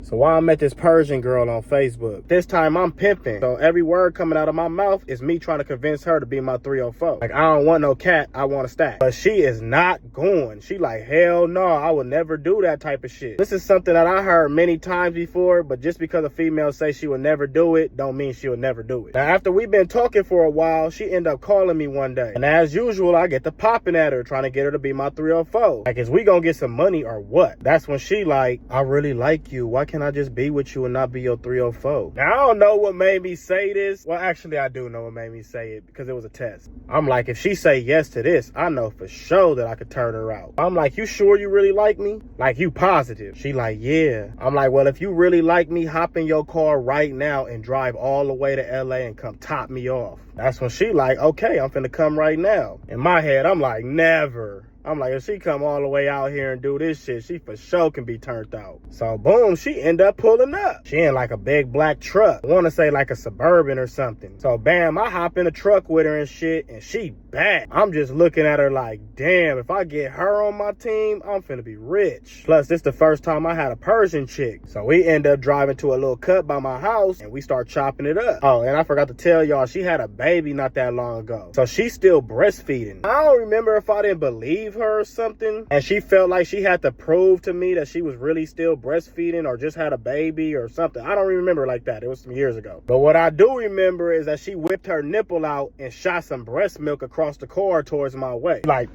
So while I met this Persian girl on Facebook, this time I'm pimping. So every word coming out of my mouth is me trying to convince her to be my 304. Like, I don't want no cat, I want a stack. But she is not going. She like, hell no, I would never do that type of shit. This is something that I heard many times before, but just because a female say she would never do it, don't mean she would never do it. Now, after we've been talking for a while, she ended up calling me one day. And as usual, I get to popping at her, trying to get her to be my 304. Like, is we gonna get some money or what? That's when she like, I really like you. Why can't I just be with you and not be your 304? Now, I don't know what made me say this. Well, actually, I do know what made me say it because it was a test. I'm like, if she say yes to this, I know for sure that I could turn her out. I'm like, you sure you really like me? Like, you positive? She like, yeah. I'm like, well, if you really like me, hop in your car right now and drive all the way to LA and come top me off. That's when she like, okay, I'm finna come right now. In my head, I'm like, never. I'm like, if she come all the way out here and do this shit, she for sure can be turned out. So boom, she end up pulling up. She in like a big black truck. I want to say like a Suburban or something. So bam, I hop in the truck with her and shit, and she back. I'm just looking at her like, damn, if I get her on my team, I'm finna be rich. Plus, this the first time I had a Persian chick. So we end up driving to a little cut by my house, and we start chopping it up. Oh, and I forgot to tell y'all, she had a baby not that long ago. So she's still breastfeeding. I don't remember if I didn't believe her or something, and she felt like she had to prove to me that she was really still breastfeeding or just had a baby or something. I don't remember like that. It was some years ago. But what I do remember is that she whipped her nipple out and shot some breast milk across the car towards my way. Like,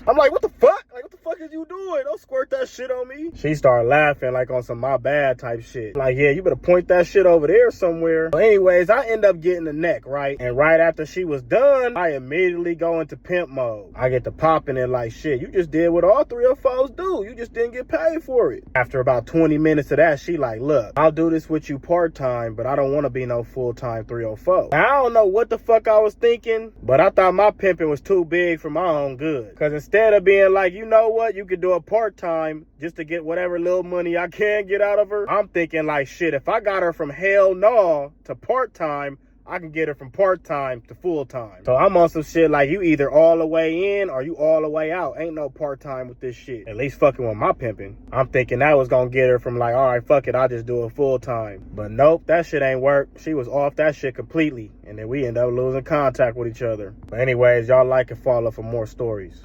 I'm like, what the fuck? Like, what the fuck is you doing? Don't squirt that shit on me. She started laughing like on some my bad type shit. Like, yeah, you better point that shit over there somewhere. But anyways, I end up getting the neck, right? And right after she was done, I immediately go into pimp mode. I get to popping it like, shit, you just did what all 304s do. You just didn't get paid for it. After about 20 minutes of that, she like, look, I'll do this with you part-time, but I don't want to be no full-time 304. Now, I don't know what the fuck I was thinking, but I thought my pimping was too big for my own good. Because instead of being like, you know what, you could do a part-time just to get whatever little money I can get out of her, I'm thinking like, shit, if I got her from hell no to part-time, I can get her from part-time to full-time. So I'm on some shit like, you either all the way in or you all the way out. Ain't no part-time with this shit. At least fucking with my pimping. I'm thinking that was gonna get her from like, all right, fuck it, I'll just do it full-time. But nope, that shit ain't work. She was off that shit completely. And then we end up losing contact with each other. But anyways, y'all like and follow for more stories.